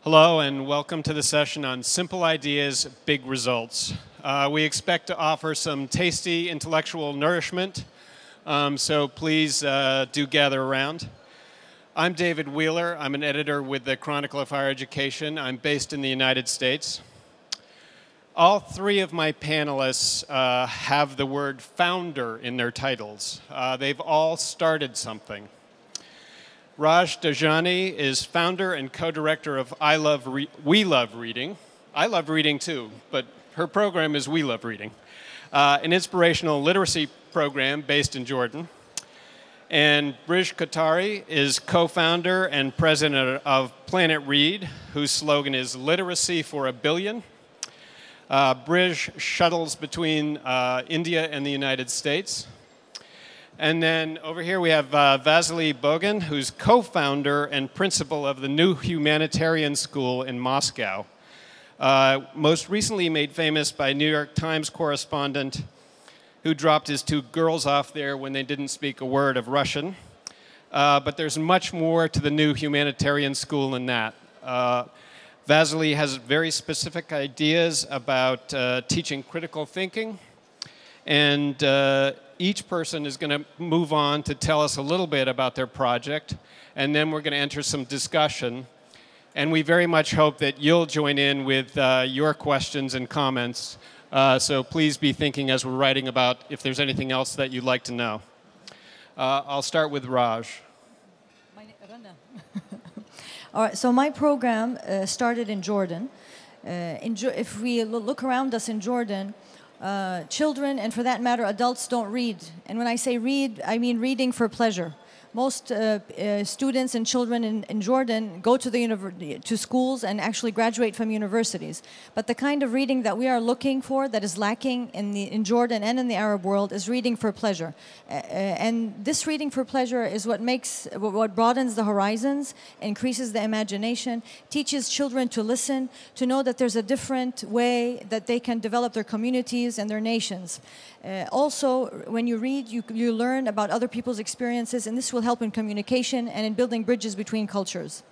Hello and welcome to the session on Simple Ideas, Big Results. We expect to offer some tasty intellectual nourishment, so please do gather around. I'm David Wheeler. I'm an editor with the Chronicle of Higher Education. I'm based in the United States. All three of my panelists have the word founder in their titles. They've all started something. Raj Dajani is founder and co-director of We Love Reading. I love reading too, but her program is We Love Reading, an inspirational literacy program based in Jordan. And Brij Kothari is co-founder and president of Planet Read, whose slogan is Literacy for a Billion. Brij shuttles between India and the United States. And then over here we have Vasily Bogin, who's co-founder and principal of the New Humanitarian School in Moscow. Most recently made famous by New York Times correspondent who dropped his two girls off there when they didn't speak a word of Russian. But there's much more to the New Humanitarian School than that. Vasily has very specific ideas about teaching critical thinking, and each person is going to move on to tell us a little bit about their project, and then we're going to enter some discussion. And we very much hope that you'll join in with your questions and comments. So please be thinking as we're writing about if there's anything else that you'd like to know. I'll start with Raj. All right, so my program started in Jordan. If we look around us in Jordan, children, and for that matter, adults don't read. And when I say read, I mean reading for pleasure. Most students and children in Jordan go to schools and actually graduate from universities. But the kind of reading that we are looking for, that is lacking in Jordan and in the Arab world, is reading for pleasure. And this reading for pleasure is what broadens the horizons, increases the imagination, teaches children to listen, to know that there's a different way that they can develop their communities and their nations. Also, when you read, you learn about other people's experiences, and this will help in communication and in building bridges between cultures.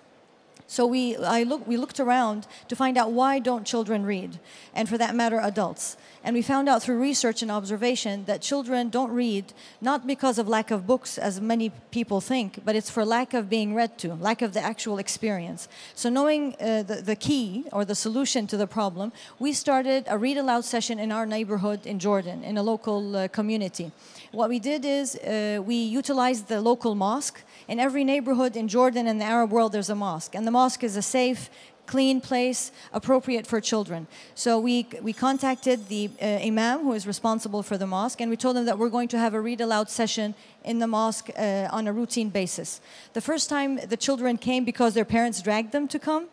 So we looked around to find out why don't children read, and for that matter, adults. And we found out through research and observation that children don't read, not because of lack of books, as many people think, but it's for lack of being read to, lack of the actual experience. So knowing the key or the solution to the problem, we started a read aloud session in our neighborhood in Jordan, in a local community. What we did is we utilized the local mosque. In every neighborhood in Jordan and the Arab world, there's a mosque. And the mosque is a safe, clean place appropriate for children. So we contacted the imam who is responsible for the mosque, and we told them that we're going to have a read aloud session in the mosque on a routine basis. The first time the children came because their parents dragged them to come.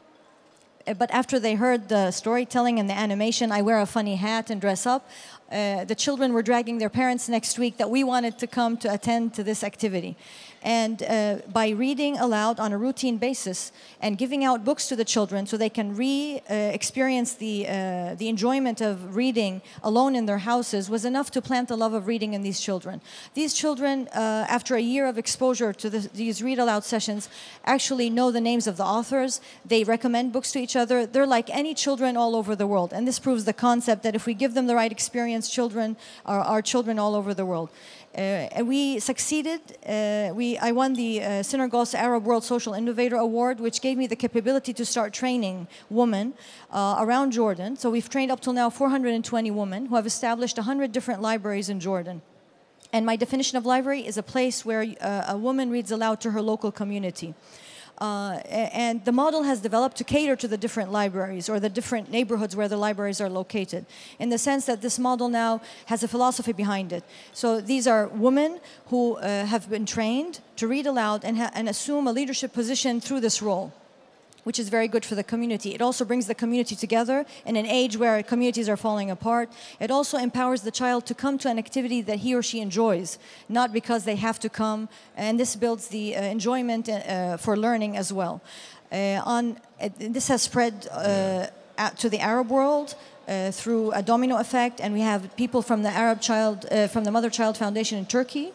But after they heard the storytelling and the animation, I wear a funny hat and dress up, the children were dragging their parents next week that we wanted to come to attend to this activity. And by reading aloud on a routine basis and giving out books to the children so they can experience the enjoyment of reading alone in their houses was enough to plant the love of reading in these children. These children, after a year of exposure to these read aloud sessions, actually know the names of the authors. They recommend books to each other. They're like any children all over the world. And this proves the concept that if we give them the right experience, children are children all over the world. We succeeded. I won the Synergos Arab World Social Innovator Award, which gave me the capability to start training women around Jordan. So we've trained up till now 420 women who have established 100 different libraries in Jordan. And my definition of library is a place where a woman reads aloud to her local community. And the model has developed to cater to the different libraries or the different neighborhoods where the libraries are located, in the sense that this model now has a philosophy behind it. So these are women who have been trained to read aloud and assume a leadership position through this role, which is very good for the community. It also brings the community together in an age where communities are falling apart. It also empowers the child to come to an activity that he or she enjoys, not because they have to come, and this builds the enjoyment for learning as well. This has spread out to the Arab world through a domino effect, and we have people from the Mother Child Foundation in Turkey,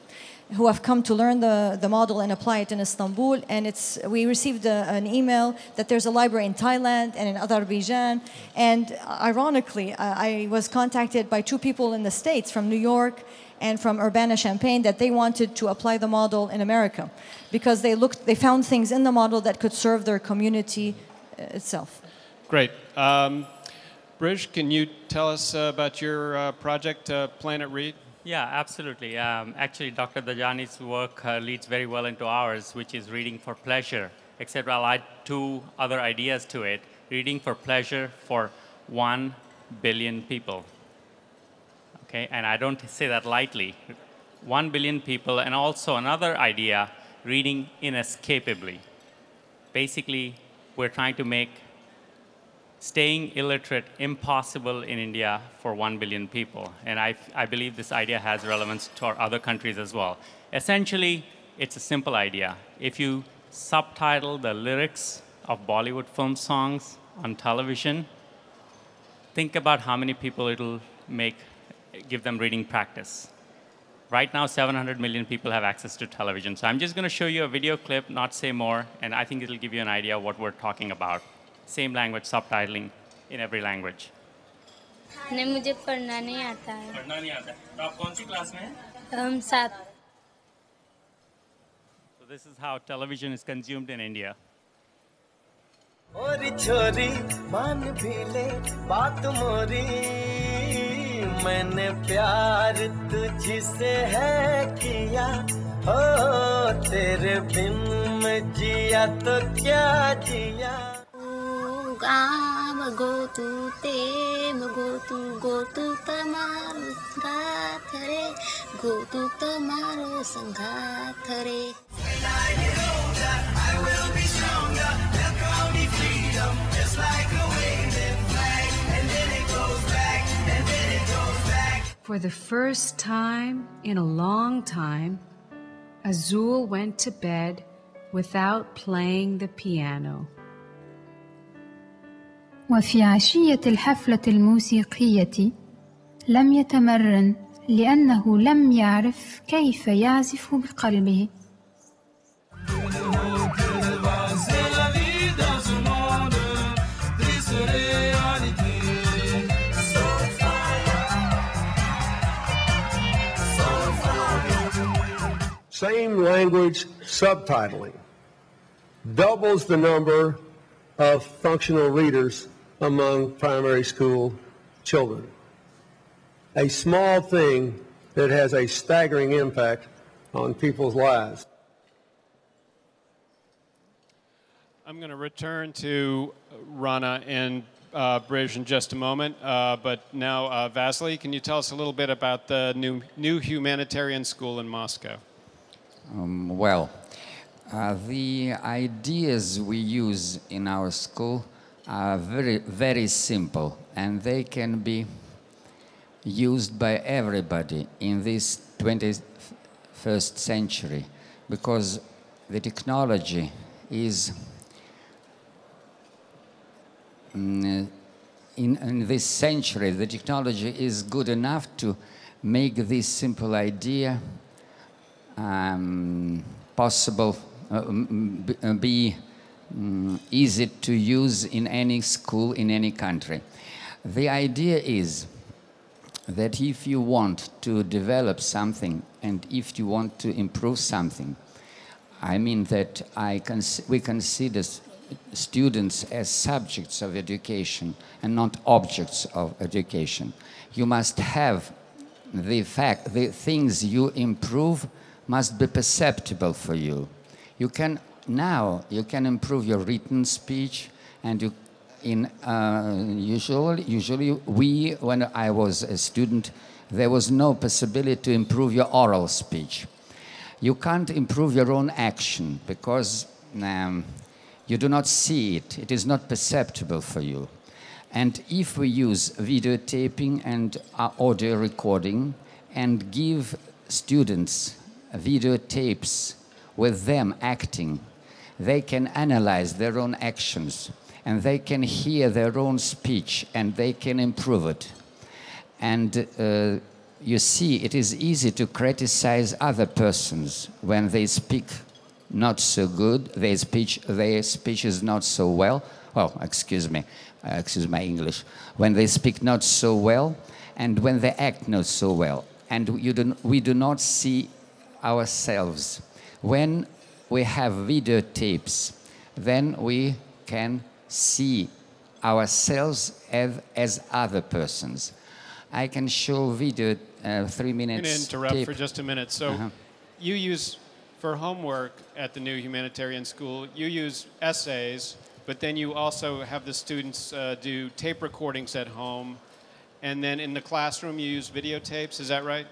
who have come to learn the model and apply it in Istanbul. And we received an email that there's a library in Thailand and in Azerbaijan. And ironically, I was contacted by 2 people in the States from New York and from Urbana-Champaign that they wanted to apply the model in America because they found things in the model that could serve their community itself. Great. Brij, can you tell us about your project, Planet Read? Yeah, absolutely. Actually, Dr. Dajani's work leads very well into ours, which is reading for pleasure, except I'll add 2 other ideas to it. Reading for pleasure for 1 billion people. Okay, and I don't say that lightly. 1 billion people, and also another idea, reading inescapably. Basically, we're trying to make staying illiterate impossible in India for 1 billion people. And I believe this idea has relevance to our other countries as well. Essentially, it's a simple idea. If you subtitle the lyrics of Bollywood film songs on television, think about how many people it'll give them reading practice. Right now, 700 million people have access to television. So I'm just going to show you a video clip, not say more, and I think it'll give you an idea of what we're talking about. Same language, subtitling in every language. नहीं मुझे पढ़ना नहीं आता है। पढ़ना नहीं आता है। तो आप कौन सी क्लास में हैं? 7। So this is how television is consumed in India. और छोरी मान भी ले बात मोरी मैंने प्यार तुझसे है किया हो तेरे बिन मैं जिया तो क्या जिया go to તમારો સંગાથ રે go to તમારો સંગાથ રે When I get older I will be stronger they'll call me freedom just like a waving flag and then it goes back and then it goes back. For the first time in a long time, Azul went to bed without playing the piano. وفي عشية الحفلة الموسيقية لم يتمرن لأنه لم يعرف كيف يعزف بقلبه. Same language subtitling doubles the number of functional readers among primary school children. A small thing that has a staggering impact on people's lives. I'm going to return to Rana and Brij in just a moment, but now Vasily, can you tell us a little bit about the new humanitarian school in Moscow? The ideas we use in our school are very, very simple, and they can be used by everybody in this 21st century, because the technology is, in this century, the technology is good enough to make this simple idea possible, be easy to use in any school, in any country. The idea is that if you want to develop something and if you want to improve something, I mean that we consider students as subjects of education and not objects of education. You must have the things you improve must be perceptible for you. You can improve your written speech, and usually when I was a student, there was no possibility to improve your oral speech. You can't improve your own action because you do not see it. It is not perceptible for you. And if we use videotaping and audio recording and give students videotapes with them acting, they can analyze their own actions and they can hear their own speech and they can improve it. And you see, it is easy to criticize other persons when they speak not so good, their speech is not so well. Well, excuse my English. When they speak not so well, and when they act not so well, and we do not see ourselves. When we have videotapes, then we can see ourselves as other persons. I can show video 3 minutes. I'm going to interrupt tape. for just a minute. So you use, for homework at the new humanitarian school, you use essays, but then you also have the students do tape recordings at home, and then in the classroom you use videotapes, is that right?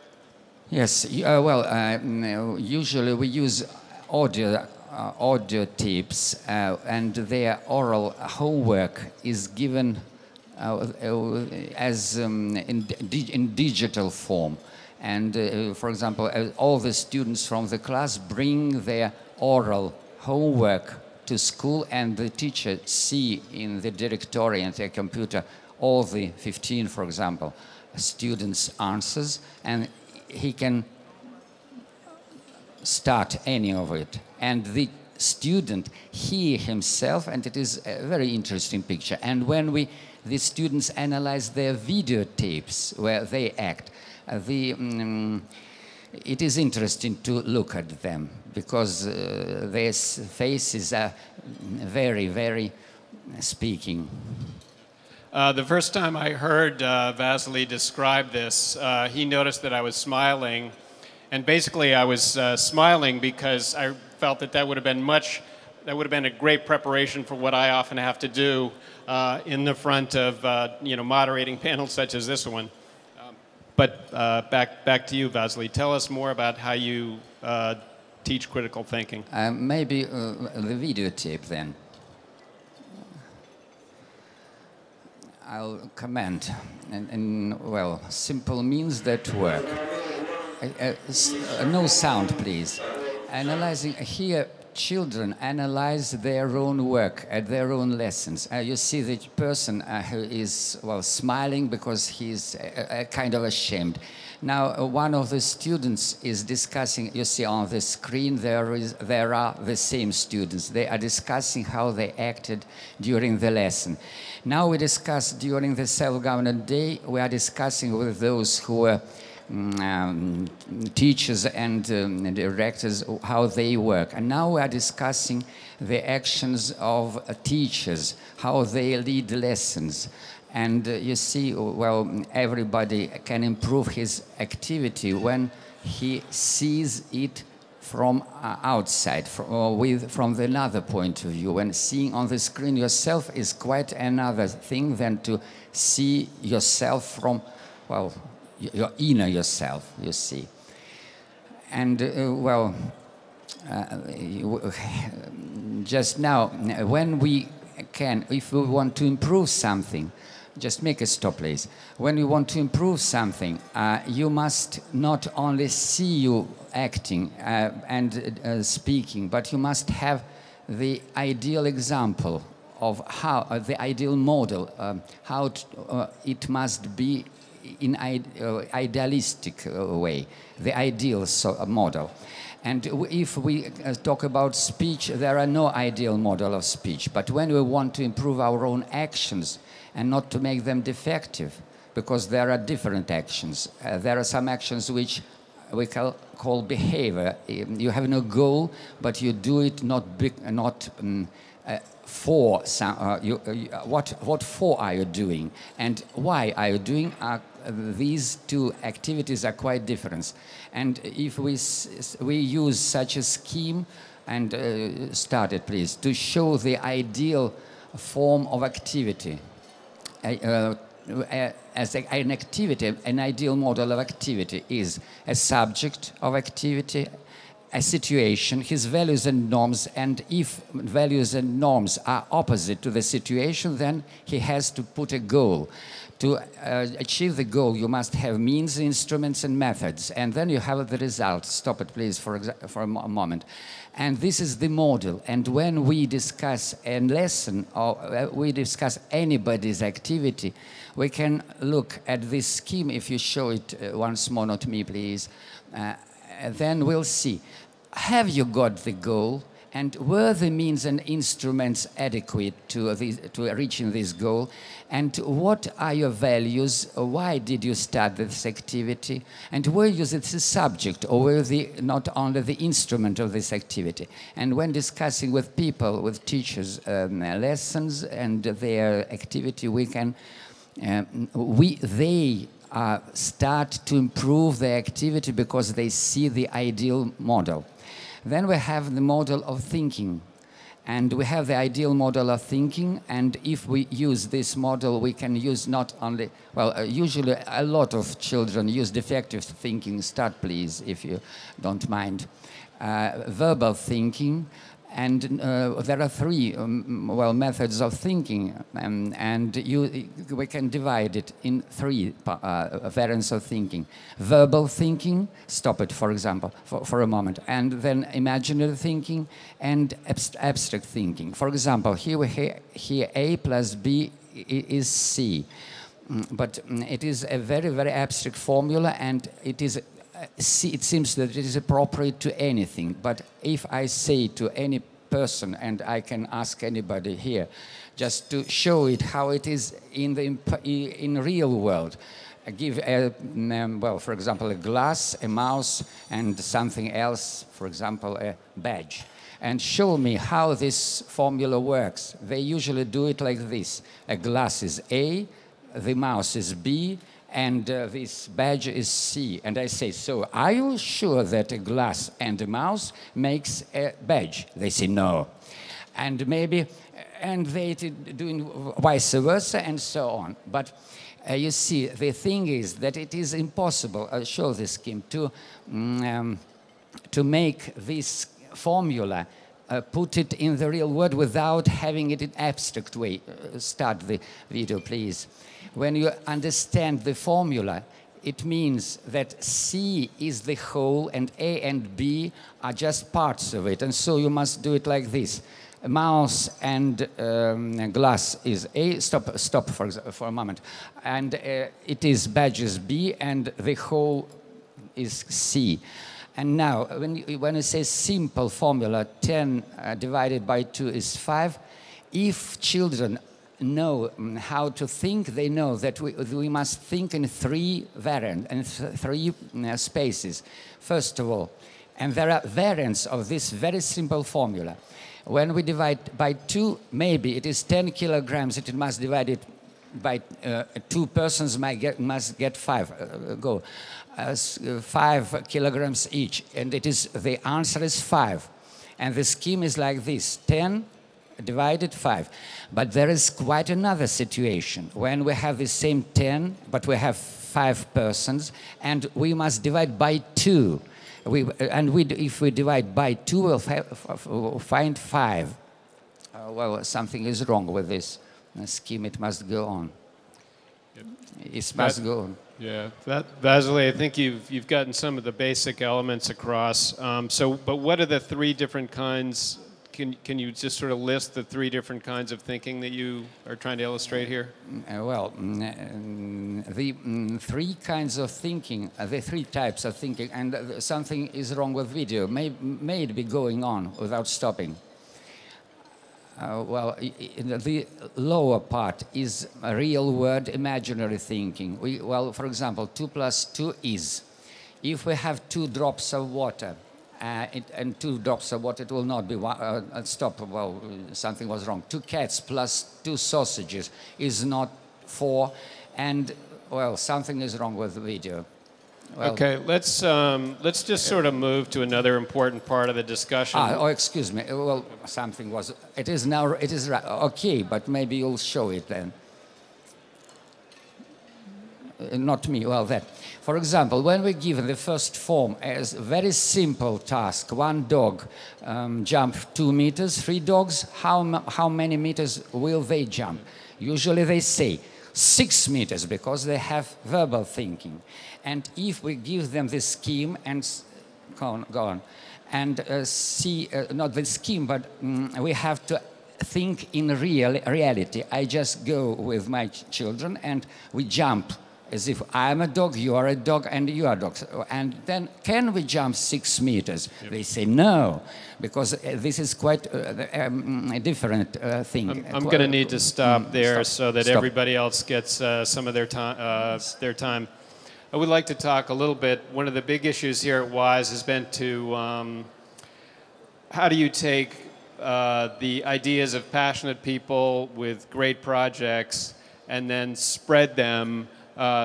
Yes, usually we use audio tapes, and their oral homework is given as in digital form. And for example, all the students from the class bring their oral homework to school, and the teacher see in the directory and their computer all the 15, for example, students' answers, and he can start any of it. And the student, he himself, and it is a very interesting picture. And when the students analyze their videotapes where they act, it is interesting to look at them, because their faces are very, very speaking. The first time I heard Vasily describe this, he noticed that I was smiling, and basically I was smiling because I felt that would have been a great preparation for what I often have to do in the front of moderating panels such as this one. But back to you, Vasily. Tell us more about how you teach critical thinking. Maybe the videotape then. I'll comment, and well, simple means that work. No sound, please. Analyzing here, children analyze their own work at their own lessons. You see the person who is smiling because he's kind of ashamed. Now, one of the students is discussing. You see on the screen there are the same students. They are discussing how they acted during the lesson. Now we discuss during the self-government day. We are discussing with those who were teachers and directors how they work. And now we are discussing the actions of teachers, how they lead lessons. And you see, everybody can improve his activity when he sees it from outside, from another point of view. When seeing on the screen yourself is quite another thing than to see yourself from, your inner yourself, you see. And, just now, when we can, if we want to improve something, just make a stop, please. When you want to improve something, you must not only see you acting and speaking, but you must have the ideal example of how, the ideal model, how it must be in idealistic way, the ideal model. And if we talk about speech, there are no ideal model of speech. But when we want to improve our own actions and not to make them defective, because there are different actions. There are some actions which we call behavior. You have no goal, but you do it for some. What for are you doing, and why are you doing? These two activities are quite different. And if we use such a scheme, and start it, please, to show the ideal form of activity. As an activity, an ideal model of activity is a subject of activity, a situation, his values and norms, and if values and norms are opposite to the situation, then he has to put a goal. To achieve the goal, you must have means, instruments, and methods, and then you have the result. Stop it, please, for a moment. And this is the model. And when we discuss a lesson or we discuss anybody's activity, we can look at this scheme. If you show it once more, not me, please, then we'll see. Have you got the goal? And were the means and instruments adequate to reaching this goal? And what are your values? Why did you start this activity? And were you the subject, or were you not only the instrument of this activity? And when discussing with people, with teachers, lessons and their activity, we can, they start to improve their activity because they see the ideal model. Then we have the model of thinking. And we have the ideal model of thinking, and if we use this model, we can use not only, well, usually a lot of children use defective thinking. Start, please, if you don't mind. Verbal thinking, and there are three, methods of thinking, and we can divide it in three variants of thinking. Verbal thinking, stop it, for example, for a moment, and then imaginary thinking and abstract thinking. For example, here we here A plus B is C, but it is a very, very abstract formula, and it is it seems that it is appropriate to anything. But if I say to any person, and I can ask anybody here, just to show it how it is in the real world, give for example, a glass, a mouse, and something else, for example, a badge, and show me how this formula works. They usually do it like this: a glass is A, the mouse is B, and this badge is C. And I say, so are you sure that a glass and a mouse makes a badge? They say no. And maybe, and they doing vice versa and so on. But you see, the thing is that it is impossible, I'll show this scheme, to make this formula put it in the real world without having it in abstract way. Start the video, please. When you understand the formula, it means that C is the whole and A and B are just parts of it. And so you must do it like this. A mouse and glass is A. Stop for a moment. And it is badges B, and the whole is C. And now, when you say simple formula, 10 divided by 2 is 5, if children know how to think, they know that we must think in three variants, and three spaces. First of all, and there are variants of this very simple formula. When we divide by 2, maybe it is 10 kilograms, it must divide it by 2 persons must get 5, 5 kilograms each, and the answer is 5. And the scheme is like this: 10 divided 5. But there is quite another situation when we have the same 10, but we have 5 persons, and we must divide by 2. If we divide by 2, we'll find 5. Well, something is wrong with this scheme. It must go on. Yep. It must go on. Yeah, Vasily, I think you've gotten some of the basic elements across. But what are the three different kinds? Can you just sort of list the three different kinds of thinking that you are trying to illustrate here? The three kinds of thinking, the three types of thinking, and something is wrong with video. May it be going on without stopping. The lower part is a real word imaginary thinking. For example, 2 plus 2 is. If we have 2 drops of water, and 2 drops of water, it will not be one. Stop, something was wrong. 2 cats plus 2 sausages is not 4, and, something is wrong with the video. Okay, let's just sort of move to another important part of the discussion. Excuse me. Something was. It is now. It is right. Okay, but maybe you'll show it then. not me, well, that. For example, when we give the first form as a very simple task, one dog jump 2 meters, 3 dogs, how many meters will they jump? Usually they say 6 meters because they have verbal thinking. And if we give them the scheme and go on, and see, not the scheme, but we have to think in reality. I just go with my children and we jump as if I'm a dog, you are a dog, and you are dogs. And then, can we jump 6 meters? Yep. They say no, because this is quite a different thing. I'm going to need to stop there so that everybody else gets some of their time. I would like to talk a little bit. One of the big issues here at WISE has been to how do you take the ideas of passionate people with great projects and then spread them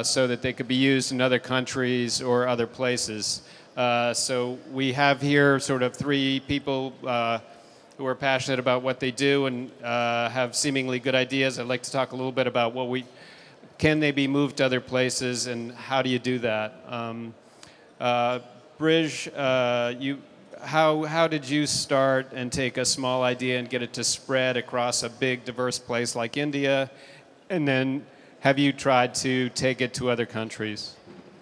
so that they could be used in other countries or other places. So we have here sort of 3 people who are passionate about what they do and have seemingly good ideas. I'd like to talk a little bit about can they be moved to other places and how do you do that? Brij, how did you start and take a small idea and get it to spread across a big, diverse place like India? And then have you tried to take it to other countries?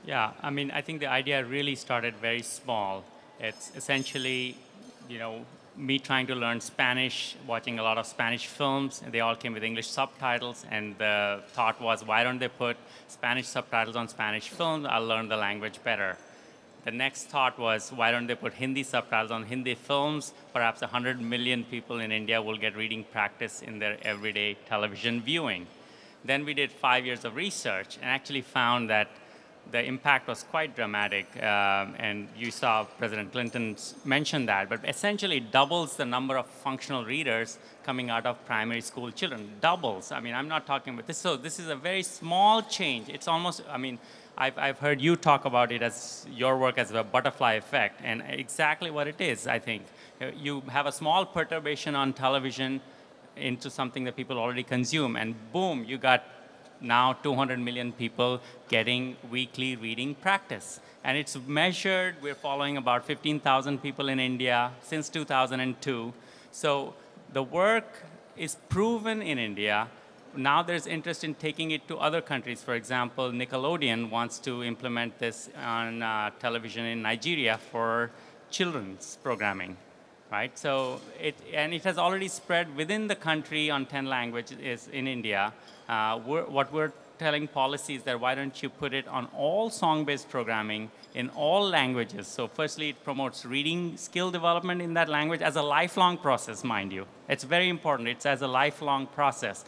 Yeah, I mean, I think the idea really started very small. It's essentially, me trying to learn Spanish, watching a lot of Spanish films, and they all came with English subtitles, and the thought was, why don't they put Spanish subtitles on Spanish films? I'll learn the language better. The next thought was, why don't they put Hindi subtitles on Hindi films? Perhaps 100 million people in India will get reading practice in their everyday television viewing. Then we did 5 years of research and actually found that the impact was quite dramatic. And you saw President Clinton mention that, but essentially doubles the number of functional readers coming out of primary school children. Doubles. I mean, I'm not talking about this. So this is a very small change. It's almost, I mean, I've heard you talk about it as your work as a butterfly effect, and exactly what it is, I think. You have a small perturbation on television into something that people already consume, and boom, you got now 200 million people getting weekly reading practice. And it's measured, we're following about 15,000 people in India since 2002. So the work is proven in India. Now there's interest in taking it to other countries. For example, Nickelodeon wants to implement this on television in Nigeria for children's programming, right? So it has already spread within the country on 10 languages in India. What we're telling policy is that why don't you put it on all song-based programming in all languages? So firstly, it promotes reading skill development in that language as a lifelong process, mind you. It's very important. It's as a lifelong process.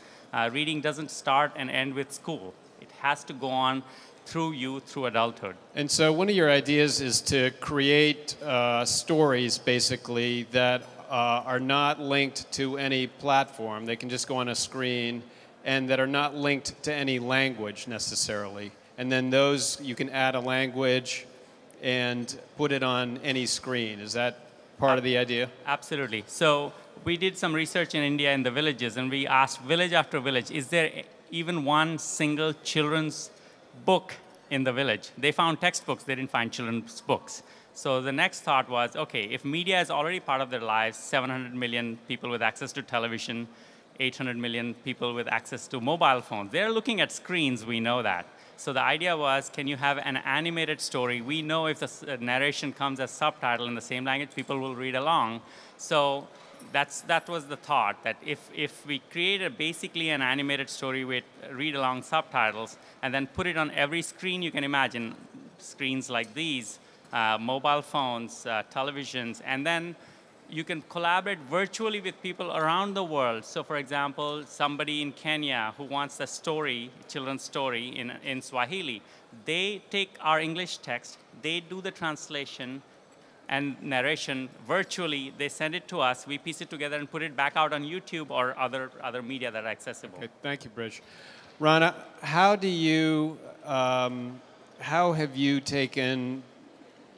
Reading doesn't start and end with school. It has to go on through youth, through adulthood. And so one of your ideas is to create stories, basically, that are not linked to any platform. They can just go on a screen, and that are not linked to any language necessarily. And then those, you can add a language and put it on any screen. Is that part of the idea? Absolutely. So we did some research in India in the villages, and we asked village after village, is there even one single children's book in the village? They found textbooks, they didn't find children's books. So the next thought was, okay, if media is already part of their lives, 700 million people with access to television, 800 million people with access to mobile phones. They're looking at screens, we know that. So the idea was, can you have an animated story? We know if the narration comes as subtitle in the same language, people will read along. So that was the thought, that if we create basically an animated story with read-along subtitles and then put it on every screen you can imagine, screens like these, mobile phones, televisions, and then you can collaborate virtually with people around the world. So for example, somebody in Kenya who wants a story, children's story in Swahili, they take our English text, they do the translation and narration virtually, they send it to us, we piece it together and put it back out on YouTube or other media that are accessible. Okay, thank you, Brij. Rana, how have you taken,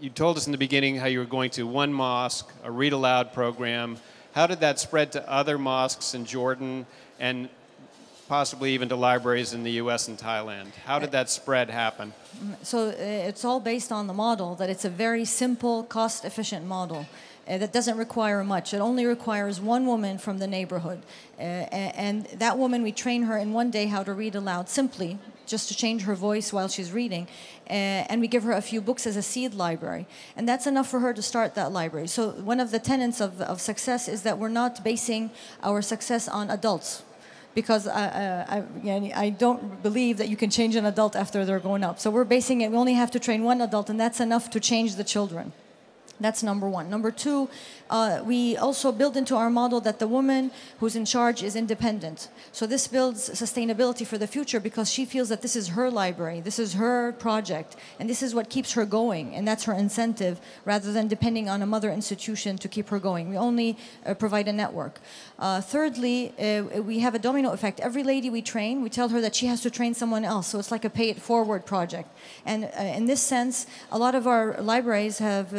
you told us in the beginning how you were going to one mosque, a read aloud program. How did that spread to other mosques in Jordan? And possibly even to libraries in the US and Thailand. How did that spread happen? So it's all based on the model that it's a very simple, cost-efficient model. That doesn't require much. It only requires one woman from the neighborhood. And that woman, we train her in one day how to read aloud, simply, just to change her voice while she's reading. And we give her a few books as a seed library. And that's enough for her to start that library. So one of the tenets of success is that we're not basing our success on adults. Because I don't believe that you can change an adult after they're grown up. So we're basing it, we only have to train one adult, and that's enough to change the children. That's number one. Number two, we also build into our model that the woman who's in charge is independent. So this builds sustainability for the future because she feels that this is her library, this is her project, and this is what keeps her going, and that's her incentive, rather than depending on a mother institution to keep her going. We only provide a network. Thirdly, we have a domino effect. Every lady we train, we tell her that she has to train someone else. So it's like a pay-it-forward project. And in this sense, a lot of our libraries have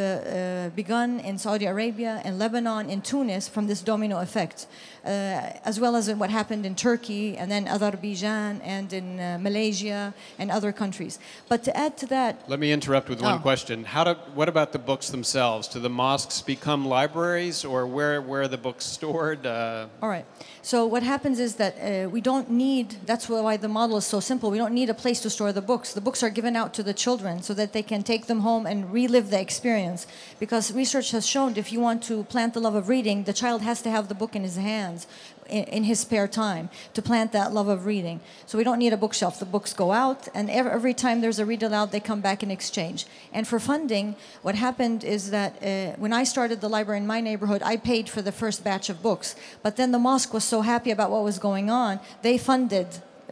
begun in Saudi Arabia, in Lebanon, in Tunis from this domino effect, as well as in what happened in Turkey and then Azerbaijan and in Malaysia and other countries. But to add to that... Let me interrupt with one question. What about the books themselves? Do the mosques become libraries, or where are the books stored? All right. So what happens is that we don't need, that's why the model is so simple, we don't need a place to store the books. The books are given out to the children so that they can take them home and relive the experience. Because research has shown if you want to plant the love of reading, the child has to have the book in his hands in his spare time to plant that love of reading. So we don't need a bookshelf. The books go out, and every time there's a read aloud, they come back in exchange. And for funding, what happened is that when I started the library in my neighborhood, I paid for the first batch of books. But then the mosque was so happy about what was going on, they funded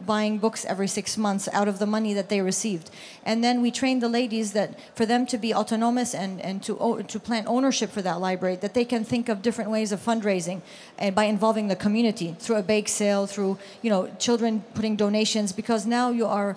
buying books every 6 months out of the money that they received. And then we trained the ladies that for them to be autonomous and to plant ownership for that library, that they can think of different ways of fundraising by involving the community through a bake sale, through children putting donations, because now you are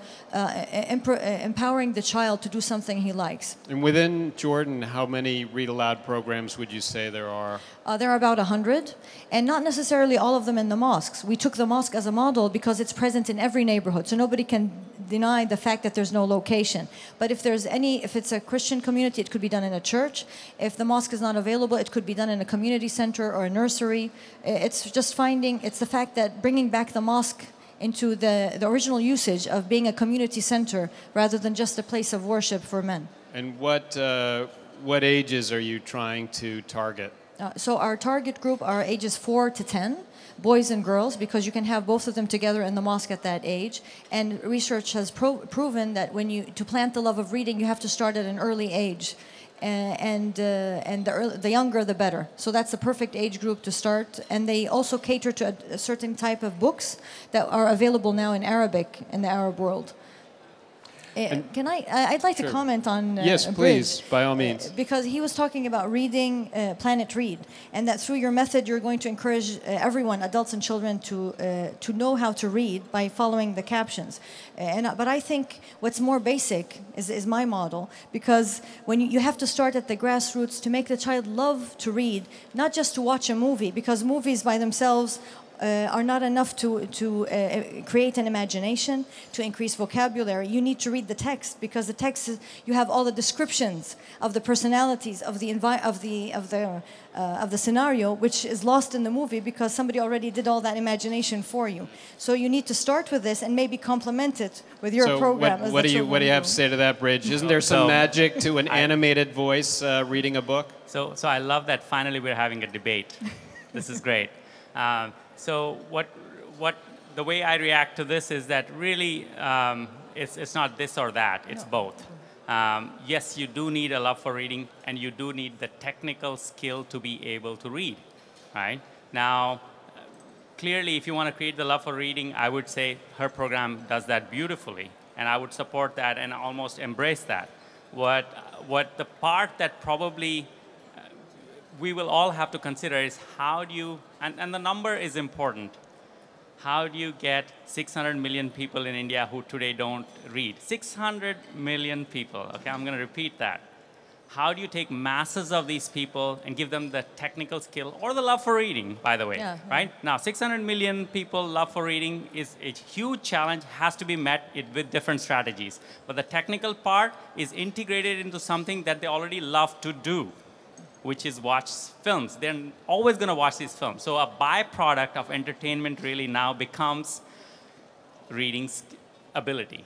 empowering the child to do something he likes. And within Jordan, how many read aloud programs would you say there are? There are about 100, and not necessarily all of them in the mosques. We took the mosque as a model because it's present in every neighborhood, so nobody can deny the fact that there's no location. But if it's a Christian community, it could be done in a church. If the mosque is not available, it could be done in a community center or a nursery. It's the fact that bringing back the mosque into the original usage of being a community center rather than just a place of worship for men. And what ages are you trying to target? So our target group are ages 4 to 10, boys and girls, because you can have both of them together in the mosque at that age. And research has proven that to plant the love of reading, you have to start at an early age. And the younger, the better. So that's the perfect age group to start. And they also cater to a certain type of books that are available now in Arabic in the Arab world. I'd like to comment on yes, please, by all means. Because he was talking about reading Planet Read, and that through your method you're going to encourage everyone, adults and children, to know how to read by following the captions. But I think what's more basic is my model, because when you have to start at the grassroots to make the child love to read, not just to watch a movie, because movies by themselves are not enough to create an imagination, to increase vocabulary. You need to read the text, because the text you have all the descriptions of the personalities of the scenario, which is lost in the movie because somebody already did all that imagination for you. So you need to start with this and maybe complement it with your program. What do you have to say to that, Bridge? Isn't there some magic to an animated voice reading a book? So I love that finally we're having a debate. This is great. So the way I react to this is that really it's not this or that, it's both. Yes, you do need a love for reading, and you do need the technical skill to be able to read, right? Now, clearly, if you want to create the love for reading, I would say her program does that beautifully, and I would support that and almost embrace that. What the part that probably we will all have to consider is how do you, and the number is important, how do you get 600 million people in India who today don't read? 600 million people, okay, I'm going to repeat that. how do you take masses of these people and give them the technical skill or the love for reading, by the way, Yeah, right? Now, 600 million people love for reading is a huge challenge, has to be met with different strategies. But the technical part is integrated into something that they already love to do, which is watch films. They're always going to watch these films. So a byproduct of entertainment really now becomes reading ability.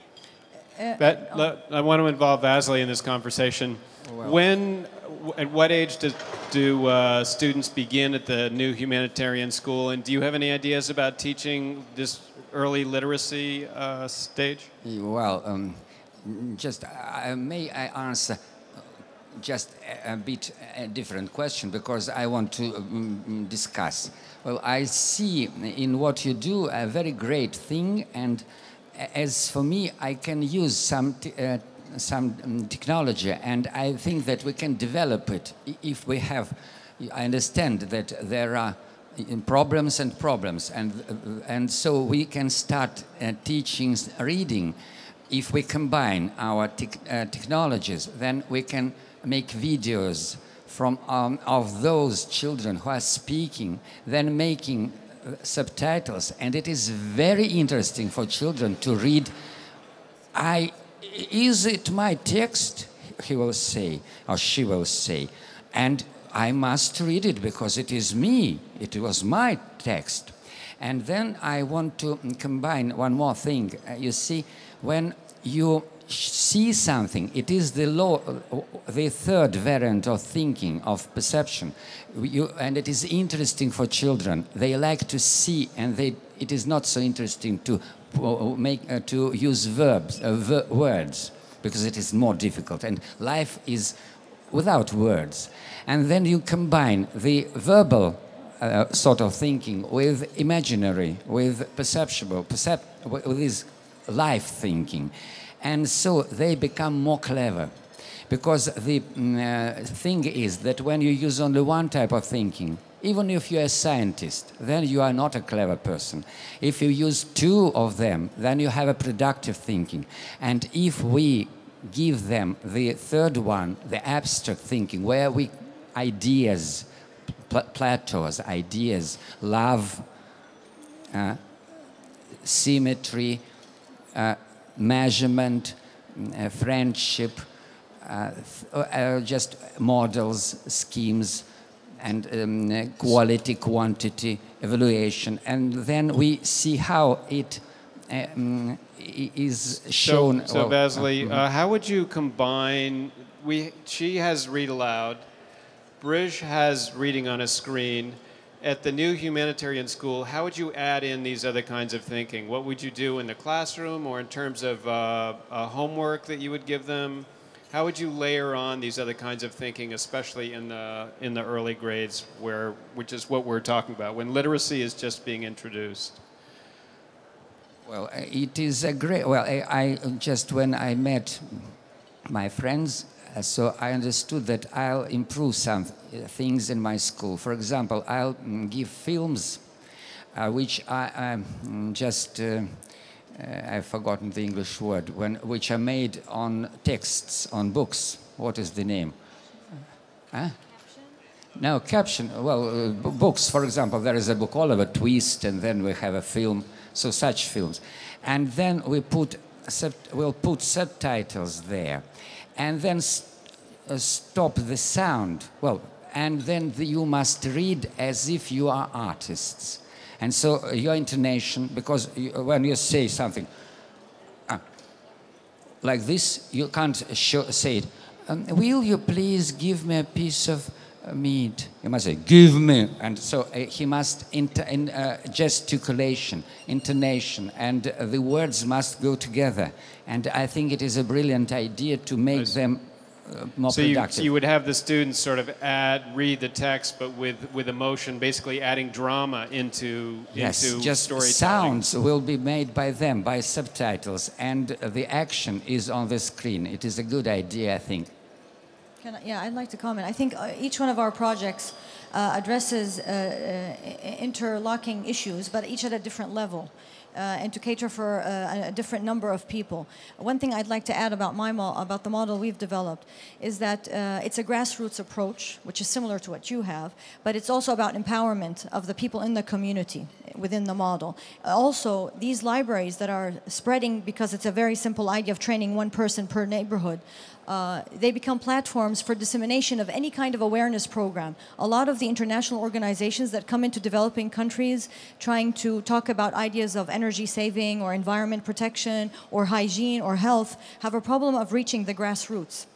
I want to involve Vasily in this conversation. At what age do students begin at the new humanitarian school? And do you have any ideas about teaching this early literacy stage? Well, may I answer just a bit a different question, because I want to discuss. Well, I see in what you do a very great thing, and as for me, I can use some technology, and I think that we can develop it if we have. I understand that there are problems, and so we can start teaching reading. If we combine our technologies, then we can make videos from of those children who are speaking, then making subtitles, and it is very interesting for children to read. Is it my text? He will say, or she will say, and I must read it because it is me. It was my text. And then I want to combine one more thing. You see, when you see something, it is the third variant of thinking, of perception, and it is interesting for children. They like to see, and it is not so interesting to use words, because it is more difficult, and life is without words. And then you combine the verbal sort of thinking with imaginary, with perceptual, with this life thinking. And so they become more clever. Because the thing is that when you use only one type of thinking, even if you're a scientist, then you are not a clever person. If you use two of them, then you have a productive thinking. And if we give them the third one, the abstract thinking, where ideas, Plato's ideas, love, symmetry, measurement, friendship, just models, schemes, and quality, quantity, evaluation, and then we see how it is shown. So Vasily, how would you combine? She has read aloud. Brij has reading on a screen. At the new humanitarian school, how would you add in these other kinds of thinking? What would you do in the classroom, or in terms of homework that you would give them? How would you layer on these other kinds of thinking, especially in the early grades, which is what we're talking about, when literacy is just being introduced? Well, it is a great. Well, I just when I met my friends, so I understood that I'll improve some things in my school. For example, I'll give films, which I just. I've forgotten the English word, which are made on texts, on books. What is the name? Huh? Caption? No, caption. Well, books, for example, there is a book, Oliver Twist, and then we have a film, so such films. And then we'll put subtitles there. And then stop the sound. Well, and then you must read as if you are artists. And so your intonation, because when you say something like this, you can't say it. Will you please give me a piece of meat? You must say, give me. And so he must, gesticulation, intonation, and the words must go together. And I think it is a brilliant idea to make them more productive. So you would have the students sort of read the text, but with emotion, basically adding drama into just storytelling. Sounds will be made by them, by subtitles, and the action is on the screen. It is a good idea, I think. I'd like to comment. I think each one of our projects addresses interlocking issues, but each at a different level. and to cater for a different number of people. One thing I'd like to add about about the model we've developed is that it's a grassroots approach, which is similar to what you have, but it's also about empowerment of the people in the community within the model. Also, these libraries that are spreading, because it's a very simple idea of training one person per neighborhood, they become platforms for dissemination of any kind of awareness program. A lot of the international organizations that come into developing countries trying to talk about ideas of energy saving or environment protection or hygiene or health have a problem of reaching the grassroots.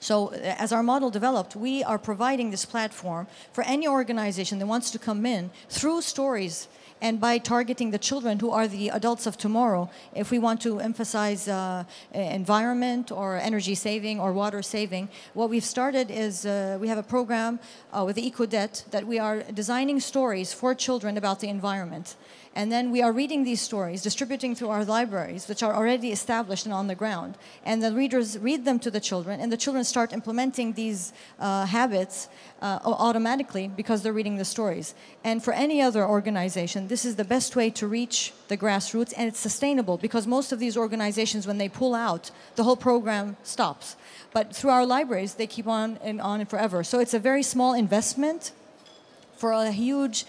So as our model developed, we are providing this platform for any organization that wants to come in through stories and by targeting the children who are the adults of tomorrow. If we want to emphasize environment or energy saving or water saving, what we've started is we have a program with the EcoDebt that we are designing stories for children about the environment. And then we are reading these stories, distributing through our libraries, which are already established and on the ground. And the readers read them to the children, and the children start implementing these habits automatically because they're reading the stories. And for any other organization, this is the best way to reach the grassroots, and it's sustainable because most of these organizations, when they pull out, the whole program stops. But through our libraries, they keep on and forever. So it's a very small investment for a huge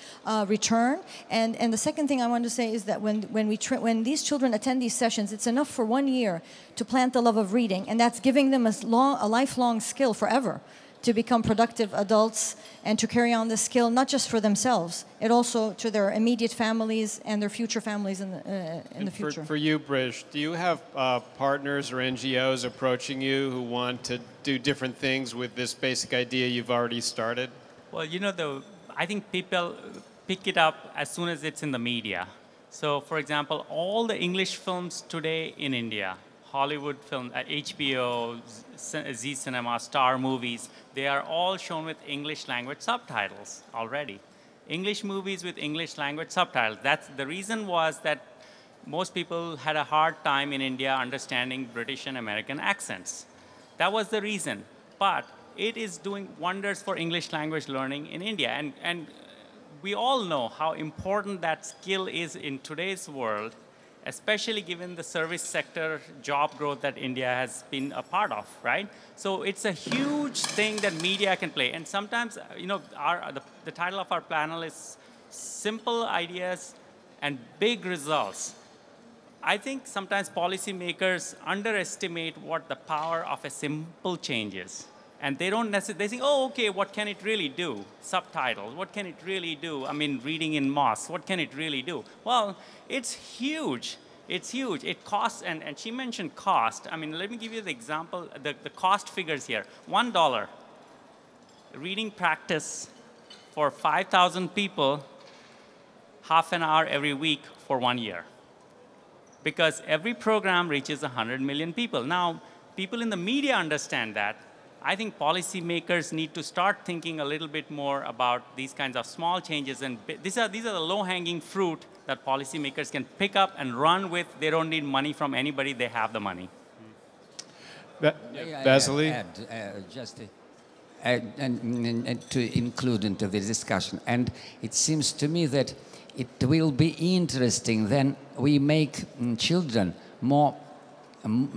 return. And the second thing I want to say is that when these children attend these sessions, it's enough for 1 year to plant the love of reading, and that's giving them a lifelong skill forever to become productive adults and to carry on this skill, not just for themselves, it also to their immediate families and their future families in the future. For you, Brish, do you have partners or NGOs approaching you who want to do different things with this basic idea you've already started? Well, you know, I think people pick it up as soon as it's in the media. So, for example, all the English films today in India, Hollywood film, HBO, Z Cinema, Star Movies, they are all shown with English language subtitles already. English movies with English language subtitles. That's the reason was that most people had a hard time in India understanding British and American accents. That was the reason. But it is doing wonders for English language learning in India. And we all know how important that skill is in today's world, especially given the service sector job growth that India has been a part of, right? So it's a huge thing that media can play. And sometimes, you know, the title of our panel is Simple Ideas and Big Results. I think sometimes policymakers underestimate what the power of a simple change is. And they don't necessarily, they think, oh, okay, what can it really do? Subtitles, what can it really do? I mean, reading in mosques, what can it really do? Well, it's huge. It's huge. It costs, and she mentioned cost. I mean, let me give you the example, the cost figures here. $1 reading practice for 5,000 people, half an hour every week for 1 year. Because every program reaches 100 million people. Now, people in the media understand that. I think policymakers need to start thinking a little bit more about these kinds of small changes. And these are the low-hanging fruit that policymakers can pick up and run with. They don't need money from anybody. They have the money. Vasily? Just to include into the discussion. And it seems to me that it will be interesting then we make children more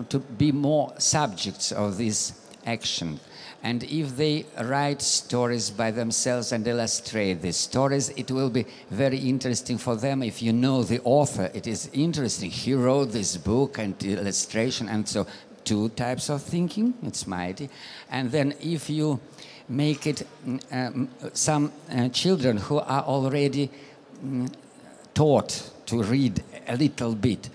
to be more subjects of this action. And if they write stories by themselves and illustrate these stories, it will be very interesting for them. If you know the author, it is interesting. He wrote this book and illustration, and so two types of thinking, it's my idea. And then if you make it some children who are already taught to read a little bit,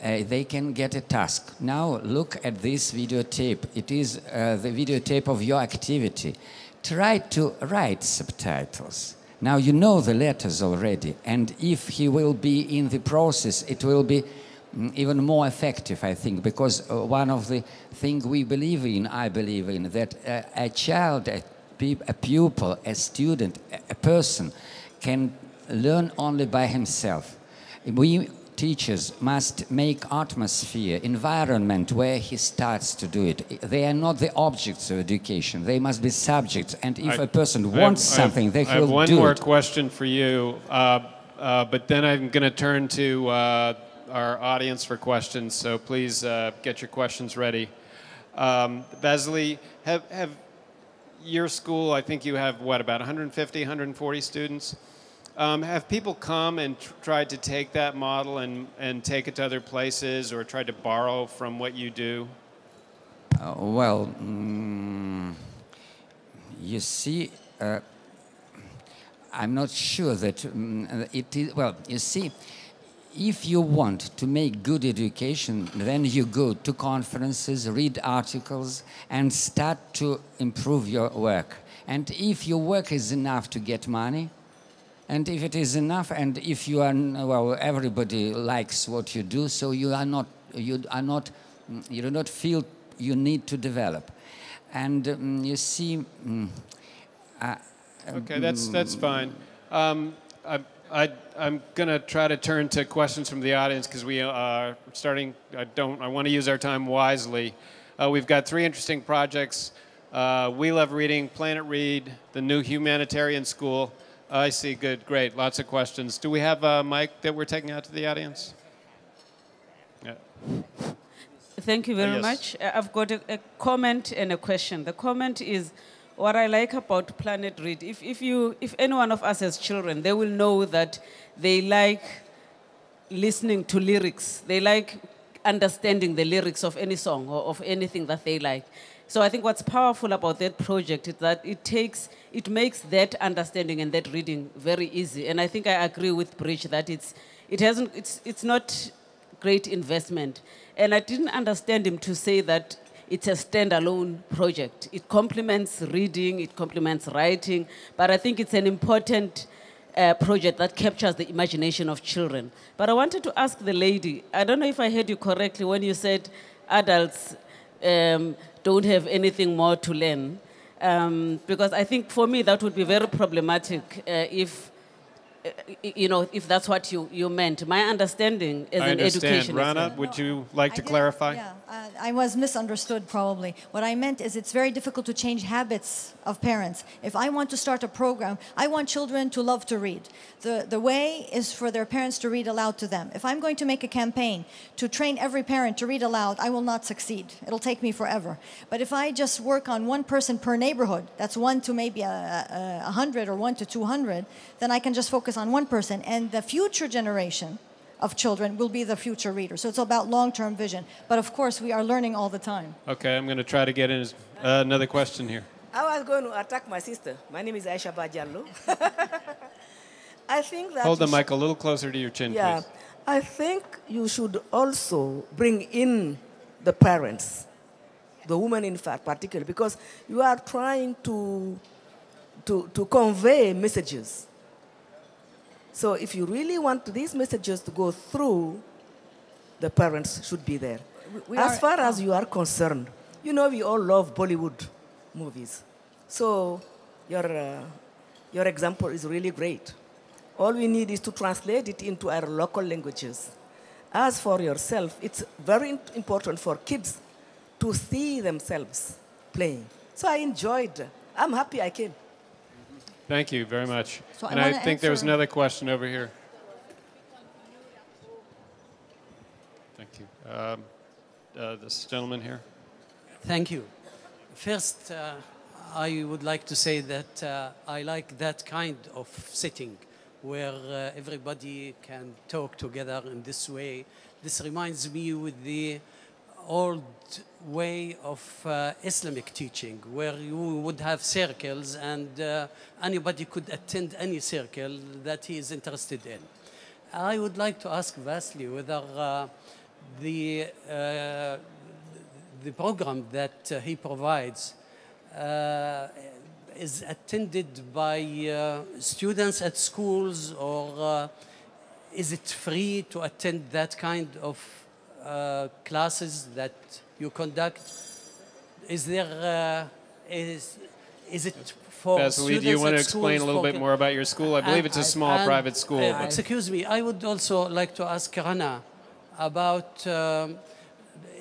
they can get a task. Now look at this videotape. It is the videotape of your activity. Try to write subtitles. Now you know the letters already, and if he will be in the process, it will be even more effective, I think, because one of the things we believe in, I believe in, that a child, a pupil, a student, a person can learn only by himself. We teachers must make atmosphere, environment where he starts to do it. They are not the objects of education. They must be subjects. And if a person wants something, they will do it. I have one more question for you, but then I'm going to turn to our audience for questions, so please get your questions ready. Vasily, have your school, I think you have, what, about 150, 140 students? Have people come and tried to take that model and take it to other places or tried to borrow from what you do? Well, you see, I'm not sure that it is, well, you see, if you want to make good education, then you go to conferences, read articles, and start to improve your work. And if your work is enough to get money, and if it is enough, and if you are, well, everybody likes what you do, so you do not feel you need to develop. And you see... okay, that's fine. I'm going to try to turn to questions from the audience because we are starting. I want to use our time wisely. We've got 3 interesting projects: We Love Reading, Planet Read, the new humanitarian school. I see. Good, great. Lots of questions. Do we have a mic that we're taking out to the audience? Yeah. Thank you very Yes. much. I've got a comment and a question. The comment is, what I like about Planet Read, if any one of us as children, they will know that they like listening to lyrics. They like understanding the lyrics of any song or of anything that they like. So I think what's powerful about that project is that it makes that understanding and that reading very easy. And I think I agree with Bridge that it's not great investment. And I didn't understand him to say that it's a standalone project. It complements reading, it complements writing, but I think it's an important project that captures the imagination of children. But I wanted to ask the lady, I don't know if I heard you correctly when you said adults don't have anything more to learn, because I think for me that would be very problematic if that's what you meant. My understanding as an education. Rana, would you like to clarify? Yeah, I was misunderstood probably. What I meant is it's very difficult to change habits of parents. If I want to start a program, I want children to love to read. The way is for their parents to read aloud to them. If I'm going to make a campaign to train every parent to read aloud, I will not succeed. It'll take me forever. But if I just work on one person per neighborhood, that's 1 to maybe 100 or 1 to 200, then I can just focus on one person, and the future generation of children will be the future readers. So it's about long-term vision. But of course, we are learning all the time. Okay, I'm going to try to get in another question here. I was going to attack my sister. My name is Aisha Bajallo. I think that... Hold the mic a little closer to your chin, yeah, please. I think you should also bring in the parents, the women in fact particularly, because you are trying to convey messages. So if you really want these messages to go through, the parents should be there. As far as you are concerned, you know we all love Bollywood movies. So your example is really great. All we need is to translate it into our local languages. As for yourself, it's very important for kids to see themselves playing. So I enjoyed. I'm happy I came. Thank you very much. So and I think there was another question over here. Thank you. This gentleman here. Thank you. First, I would like to say that I like that kind of setting where everybody can talk together in this way. This reminds me with the old way of Islamic teaching, where you would have circles and anybody could attend any circle that he is interested in. I would like to ask Vasily whether the program that he provides is attended by students at schools, or is it free to attend that kind of classes that you conduct? Is there is it for Vasily, students do you want to at explain a little bit more about your school? I believe it's a small private school. Excuse me, I would also like to ask Rana about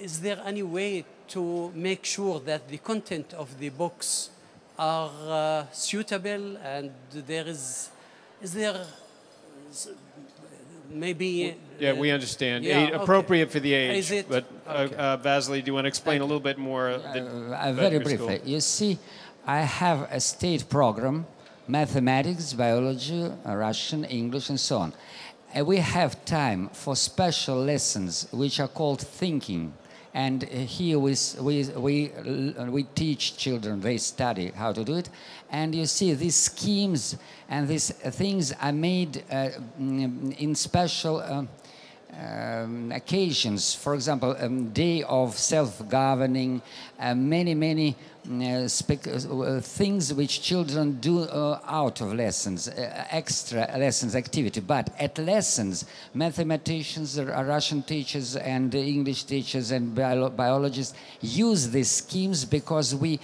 is there any way to make sure that the content of the books are suitable, and there is there maybe... Yeah, we understand. yeah, okay. Appropriate for the age. Is it? But Okay. Vasily, do you want to explain a little bit more? Very your briefly. school? You see, I have a state program, mathematics, biology, Russian, English, and so on. And we have time for special lessons, which are called thinking. And here we teach children, they study how to do it. And you see, these schemes and these things are made in special occasions. For example, day of self-governing, many things which children do out of lessons, extra lessons activity. But at lessons, mathematicians, Russian teachers and English teachers and biologists use these schemes because we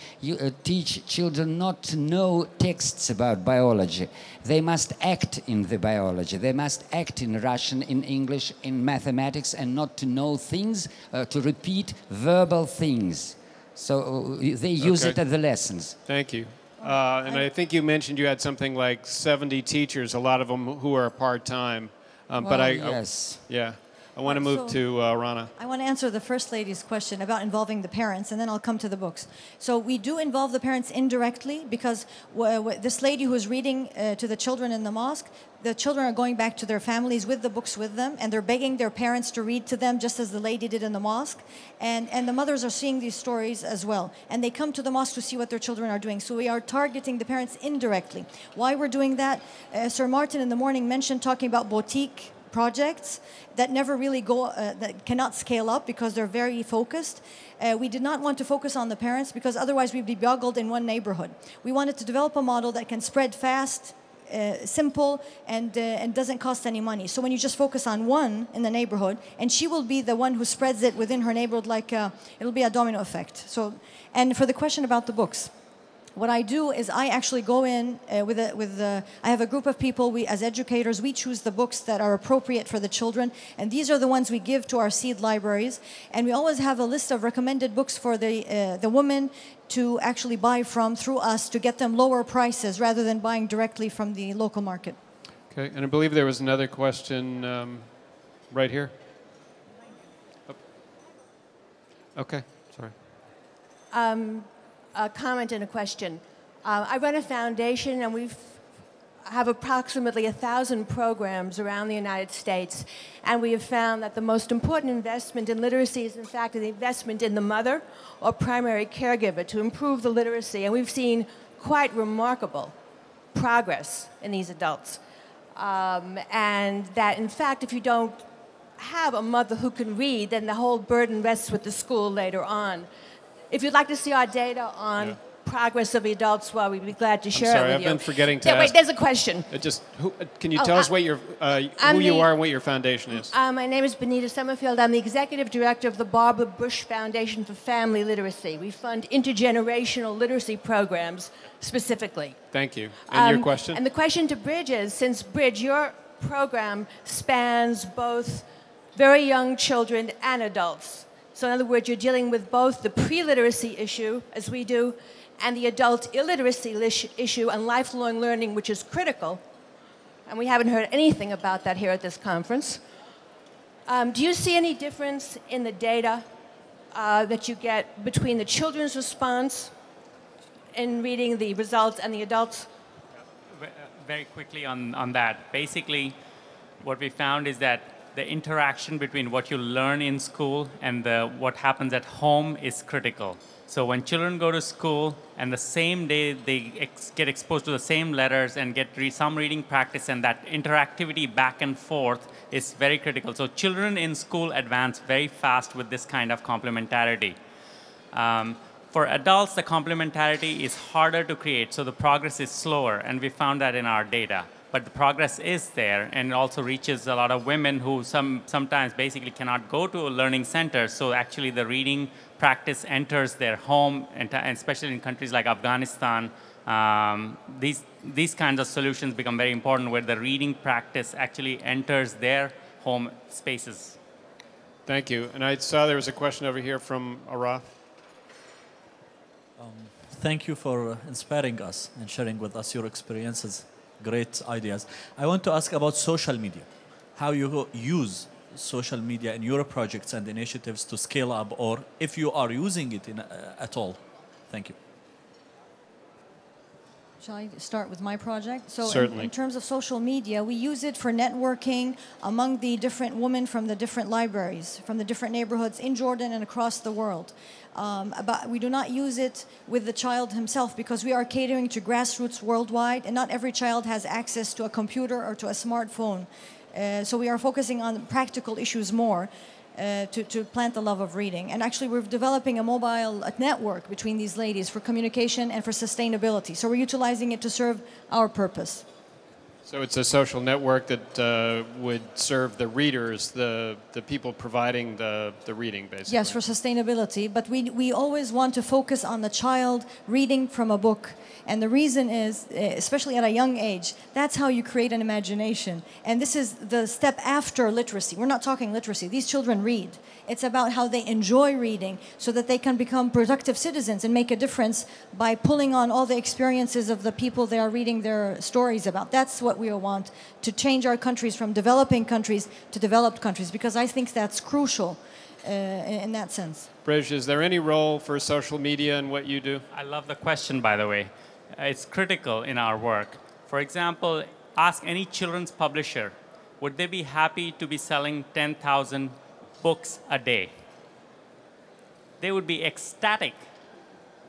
teach children not to know texts about biology. They must act in the biology. They must act in Russian, in English, in mathematics, and not to know things, to repeat verbal things. So they use it at the lessons. Thank you. And I think you mentioned you had something like 70 teachers, a lot of them who are part-time. Yes. I want to move to Rana. I want to answer the First Lady's question about involving the parents, and then I'll come to the books. So we do involve the parents indirectly because this lady who's reading to the children in the mosque, the children are going back to their families with the books with them, and they're begging their parents to read to them, just as the lady did in the mosque. And the mothers are seeing these stories as well. And they come to the mosque to see what their children are doing. So we are targeting the parents indirectly. Why we're doing that? Sir Martin in the morning mentioned talking about boutique projects that never really go, that cannot scale up because they're very focused. We did not want to focus on the parents because otherwise we'd be boggled in one neighborhood. We wanted to develop a model that can spread fast, simple, and doesn't cost any money. So when you just focus on one in the neighborhood, and she will be the one who spreads it within her neighborhood, like it'll be a domino effect. So, and for the question about the books, what I do is I actually go in I have a group of people. We, as educators, we choose the books that are appropriate for the children, and these are the ones we give to our seed libraries. And we always have a list of recommended books for the women to actually buy from through us to get them lower prices rather than buying directly from the local market. Okay, and I believe there was another question right here. Oh. Okay, sorry. A comment and a question. I run a foundation, and we have approximately 1,000 programs around the United States, and we have found that the most important investment in literacy is, in fact, the investment in the mother or primary caregiver to improve the literacy, and we've seen quite remarkable progress in these adults. And that, in fact, if you don't have a mother who can read, then the whole burden rests with the school later on. If you'd like to see our data on progress of the adults, well, we'd be glad to share it with you. Sorry, I've been forgetting to ask. Wait, there's a question. Can you tell us what your, who you are and what your foundation is? My name is Benita Summerfield. I'm the executive director of the Barbara Bush Foundation for Family Literacy. We fund intergenerational literacy programs specifically. Thank you. And your question? And the question to Bridge is, since Bridge, your program spans both very young children and adults. So in other words, you're dealing with both the pre-literacy issue, as we do, and the adult illiteracy issue and lifelong learning, which is critical. And we haven't heard anything about that here at this conference. Do you see any difference in the data that you get between the children's response in reading the results and the adults? Very quickly on that. Basically, what we found is that the interaction between what you learn in school and what happens at home is critical. So when children go to school and the same day they get exposed to the same letters and get some reading practice, and that interactivity back and forth is very critical. So children in school advance very fast with this kind of complementarity. For adults, the complementarity is harder to create, so the progress is slower, and we found that in our data. But the progress is there, and it also reaches a lot of women who sometimes basically cannot go to a learning center. So actually the reading practice enters their home, and especially in countries like Afghanistan, these kinds of solutions become very important, where the reading practice actually enters their home spaces. Thank you. And I saw there was a question over here from Araf. Thank you for inspiring us and sharing with us your experiences. Great ideas. I want to ask about social media. how you use social media in your projects and initiatives to scale up, or if you are using it at all. Thank you. Shall I start with my project? So Certainly. in terms of social media, we use it for networking among the different women from the different libraries, from the different neighborhoods in Jordan and across the world. But we do not use it with the child himself because we are catering to grassroots worldwide, and not every child has access to a computer or to a smartphone. So we are focusing on practical issues more. To plant the love of reading. And actually, we're developing a mobile network between these ladies for communication and for sustainability. So we're utilizing it to serve our purpose. So it's a social network that would serve the readers, the people providing the reading, basically. Yes, for sustainability. But we always want to focus on the child reading from a book. And the reason is, especially at a young age, that's how you create an imagination. And this is the step after literacy. We're not talking literacy. These children read. It's about how they enjoy reading so that they can become productive citizens and make a difference by pulling on all the experiences of the people they are reading their stories about. That's what we want, to change our countries from developing countries to developed countries, because I think that's crucial in that sense. Brij, is there any role for social media in what you do? I love the question, by the way. It's critical in our work. For example, ask any children's publisher, would they be happy to be selling 10,000 books a day? They would be ecstatic.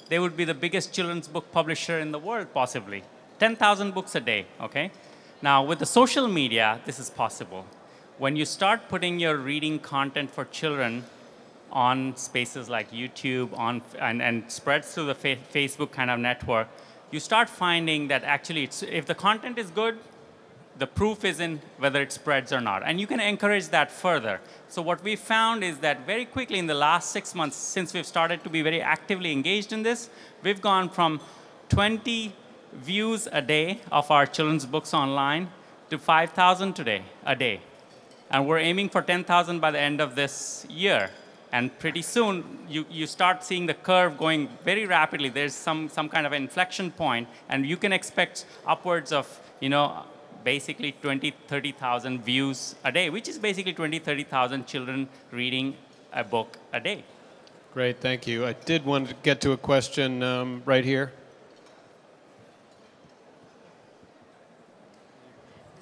They would be the biggest children's book publisher in the world, possibly. 10,000 books a day, okay? Now, with the social media, this is possible. When you start putting your reading content for children on spaces like YouTube and spreads through the Facebook kind of network, you start finding that actually, if the content is good, the proof is in whether it spreads or not. And you can encourage that further. So what we found is that very quickly in the last 6 months, since we've started to be very actively engaged in this, we've gone from 20 views a day of our children's books online to 5,000 today, a day. And we're aiming for 10,000 by the end of this year. And pretty soon, you start seeing the curve going very rapidly. There's some kind of inflection point, and you can expect upwards of, basically 20, 30,000 views a day, which is basically 20, 30,000 children reading a book a day. Great, thank you. I did want to get to a question right here.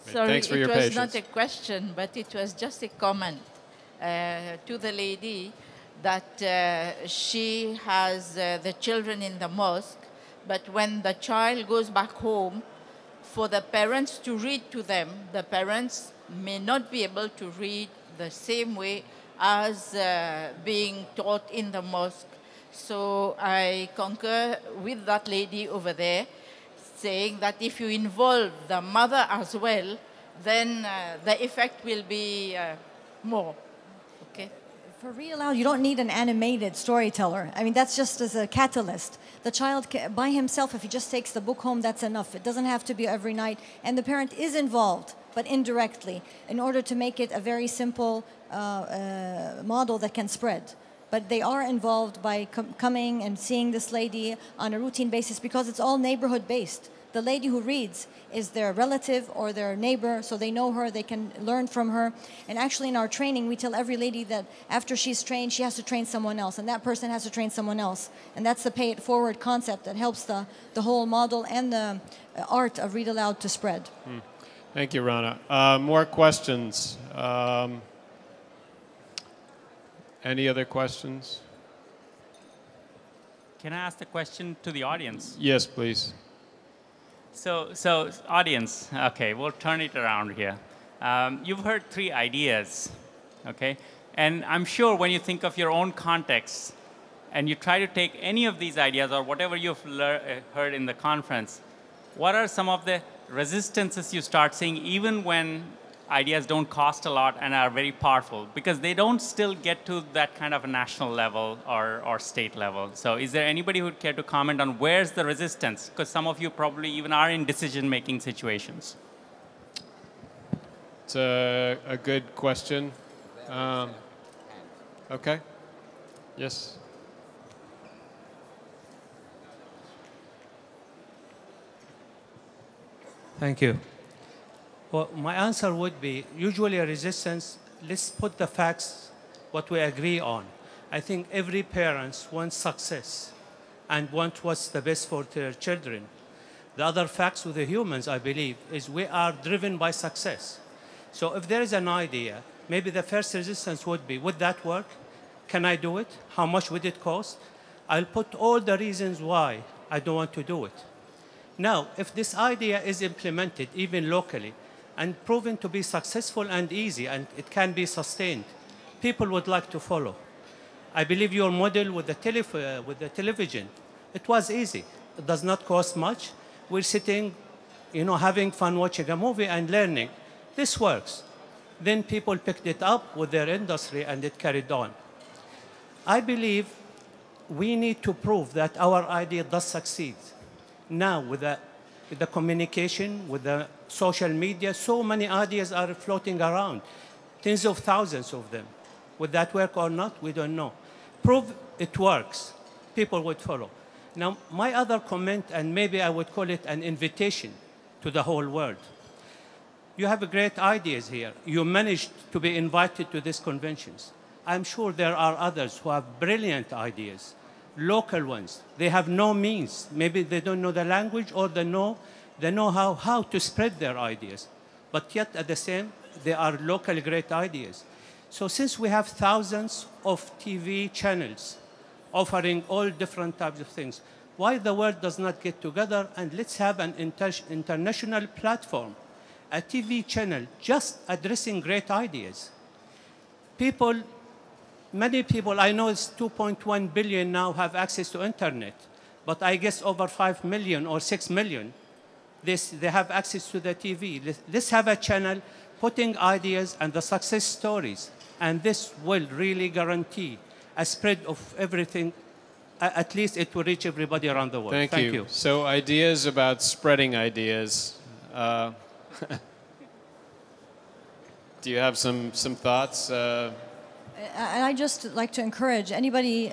Sorry, thanks for your patience. It was not a question, but it was just a comment to the lady that she has the children in the mosque, but when the child goes back home, for the parents to read to them, the parents may not be able to read the same way as being taught in the mosque. So I concur with that lady over there, saying that if you involve the mother as well, then the effect will be more. Okay. For Read Aloud, you don't need an animated storyteller. I mean, that's just as a catalyst. The child, by himself, if he just takes the book home, that's enough. It doesn't have to be every night. And the parent is involved, but indirectly, in order to make it a very simple model that can spread. But they are involved by coming and seeing this lady on a routine basis because it's all neighborhood-based. The lady who reads is their relative or their neighbor, so they know her, they can learn from her. And actually in our training, we tell every lady that after she's trained, she has to train someone else, and that person has to train someone else. And that's the pay-it-forward concept that helps the whole model and the art of Read Aloud to spread. Thank you, Rana. More questions? Any other questions? Can I ask the question to the audience? Yes, please. So audience, okay, we'll turn it around here. You've heard 3 ideas, okay? And I'm sure when you think of your own context and you try to take any of these ideas or whatever you've heard in the conference, what are some of the resistances you start seeing even when ideas don't cost a lot and are very powerful? Because they don't still get to that kind of a national level or state level. So is there anybody who would care to comment on where's the resistance? Because some of you probably even are in decision-making situations. It's a good question. Okay. Yes. Thank you. Well, my answer would be usually a resistance. Let's put the facts, what we agree on. I think every parent wants success and wants what's the best for their children. The other facts with the humans, I believe, is we are driven by success. So if there is an idea, maybe the first resistance would be, would that work? Can I do it? How much would it cost? I'll put all the reasons why I don't want to do it. Now, if this idea is implemented, even locally, and proven to be successful and easy, and it can be sustained, people would like to follow. I believe your model with the television, it was easy. It does not cost much. We're sitting, having fun watching a movie and learning. This works. Then people picked it up with their industry and it carried on. I believe we need to prove that our idea does succeed. Now, with the communication, with the social media, so many ideas are floating around, tens of thousands of them. Would that work or not? We don't know. Prove it works. People would follow. Now, my other comment, and maybe I would call it an invitation to the whole world. You have great ideas here. You managed to be invited to these conventions. I'm sure there are others who have brilliant ideas, local ones. They have no means. Maybe they don't know the language or they know how to spread their ideas. But yet, at the same, they are local great ideas. So since we have thousands of TV channels offering all different types of things, why the world does not get together and let's have an international platform, a TV channel just addressing great ideas. Many people, I know it's 2.1 billion now have access to internet, but I guess over 5 million or 6 million, they have access to the TV. Let's have a channel putting ideas and the success stories, and this will really guarantee a spread of everything. At least it will reach everybody around the world. Thank you. So ideas about spreading ideas. Do you have some thoughts? I just like to encourage anybody,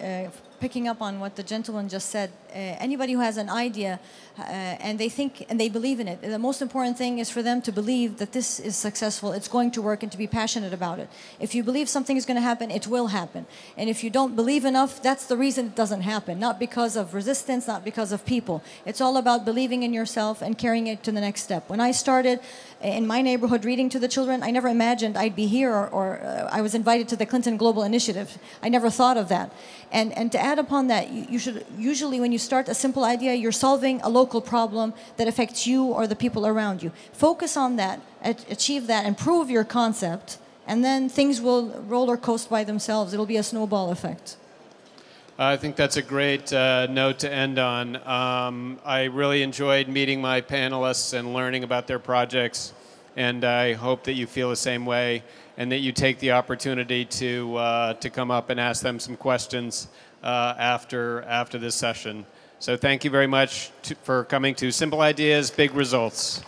picking up on what the gentleman just said, anybody who has an idea and they think and they believe in it, the most important thing is for them to believe that this is successful, it's going to work, and to be passionate about it. If you believe something is going to happen, it will happen. And if you don't believe enough, that's the reason it doesn't happen. Not because of resistance, not because of people. It's all about believing in yourself and carrying it to the next step. When I started in my neighborhood reading to the children, I never imagined I'd be here or I was invited to the Clinton Global Initiative. I never thought of that. And to add upon that, you should usually, when you start a simple idea, you're solving a local problem that affects you or the people around you. Focus on that, achieve that, and prove your concept, and then things will roller coast by themselves. It'll be a snowball effect. I think that's a great note to end on. I really enjoyed meeting my panelists and learning about their projects, and I hope that you feel the same way and that you take the opportunity to come up and ask them some questions after this session. So thank you very much for coming to Simple Ideas, Big Results.